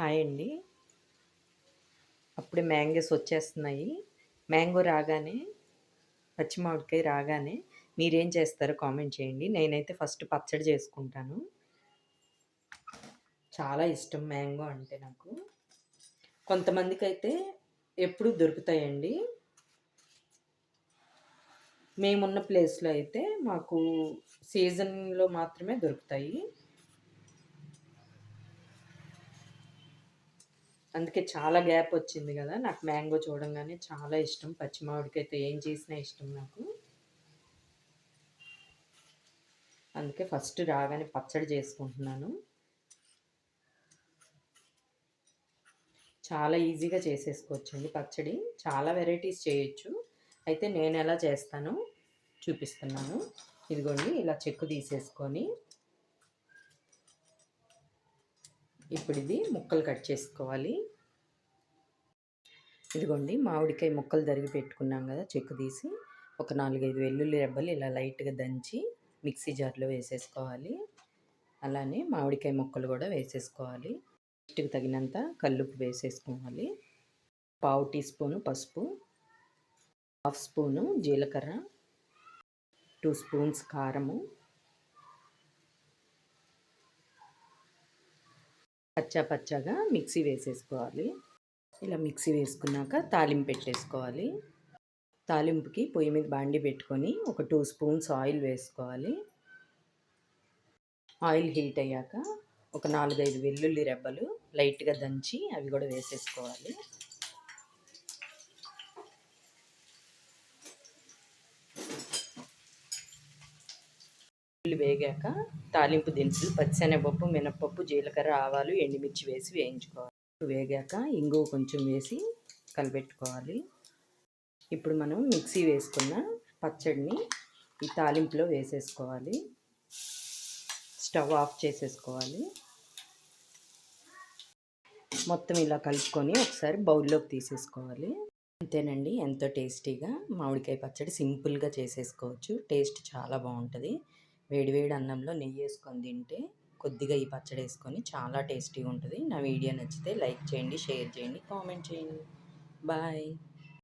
Hi అండి. అప్పుడే mangoes వచ్చేస్తున్నాయి. మ్యాంగో రాగానే, పచ్చి మామిడికాయ రాగానే మీరేం చేస్తారో కామెంట్ చేయండి. నేనైతే ఫస్ట్ పచ్చడి చేసుకుంటాను. చాలా ఇష్టం మ్యాంగో అంటే నాకు. కొంతమందికైతే ఎప్పుడూ దొరుకుతాయండి. మేమున్న ప్లేస్‌లో అయితే మాకు సీజన్‌లో మాత్రమే దొరుకుతాయి. అందుకే చాలా గ్యాప్ వచ్చింది గదా! నాకు మ్యాంగో చూడంగానే చాలా ఇష్టం. పచ్చి మామిడికాయతో ఏం చేసినా ఇష్టం నాకు. అందుకే ఫస్ట్ రాగానే పచ్చడి చేసుకుంటున్నాను. చాలా ఈజీగా చేసేసుకోవచ్చండి పచ్చడి. చాలా వెరైటీస్ చేయొచ్చు. అయితే నేనెలా చేస్తానో చూపిస్తున్నాను. ఇదిగోండి ఇలా చెక్కు తీసేసుకొని, ఇప్పుడు ఇది ముక్కలు కట్ చేసుకోవాలి. ఇదిగోండి మామిడికాయ ముక్కలు తరిగి పెట్టుకున్నాం కదా చెక్కు తీసి, ఒక 4, 5 వెల్లుల్లి రెబ్బలు ఇలా లైట్‌గా దంచి మిక్సీ జార్‌లో వేసేసుకోవాలి. అలానే మామిడికాయ ముక్కలు కూడా వేసేసుకోవాలి. టేస్ట్‌కి తగినంత కల్లుప్పు వేసేసుకోవాలి. పావు టీ స్పూను పసుపు, హాఫ్ స్పూను జీలకర్ర, 2 స్పూన్స్ కారము, పచ్చాగా మిక్సీ వేసేసుకోవాలి. ఇలా మిక్సీ వేసుకున్నాక తాలింపు పెట్టేసుకోవాలి. తాలింపుకి పొయ్యి మీద బాండి పెట్టుకొని ఒక 2 స్పూన్స్ ఆయిల్ వేసుకోవాలి. ఆయిల్ హీట్ అయ్యాక ఒక 4, 5 వెల్లుల్లి రెబ్బలు లైట్‌గా దంచి అవి కూడా వేసేసుకోవాలి. వేగాక తాలింపు దినుసులు పచ్చిశనగపప్పు, మినపప్పు, జీలకర్ర, ఆవాలు, ఎండుమిర్చి వేసి వేయించుకోవాలి. వేగాక ఇంగువ కొంచెం వేసి కలిపెట్టుకోవాలి. ఇప్పుడు మనం మిక్సీ వేసుకున్న పచ్చడిని ఈ తాలింపులో వేసేసుకోవాలి. స్టవ్ ఆఫ్ చేసేసుకోవాలి. మొత్తం ఇలా కలుపుకొని ఒకసారి బౌల్లోకి తీసేసుకోవాలి. అంతేనండి, ఎంతో టేస్టీగా మామిడికాయ పచ్చడి సింపుల్గా చేసేసుకోవచ్చు. టేస్ట్ చాలా బాగుంటుంది. వేడివేడి అన్నంలో నెయ్యి వేసుకొని తింటే కొద్దిగా ఈ పచ్చడి వేసుకొని చాలా టేస్టీగా ఉంటుంది. నా వీడియో నచ్చితే లైక్ చేయండి, షేర్ చేయండి, కామెంట్ చేయండి. బాయ్.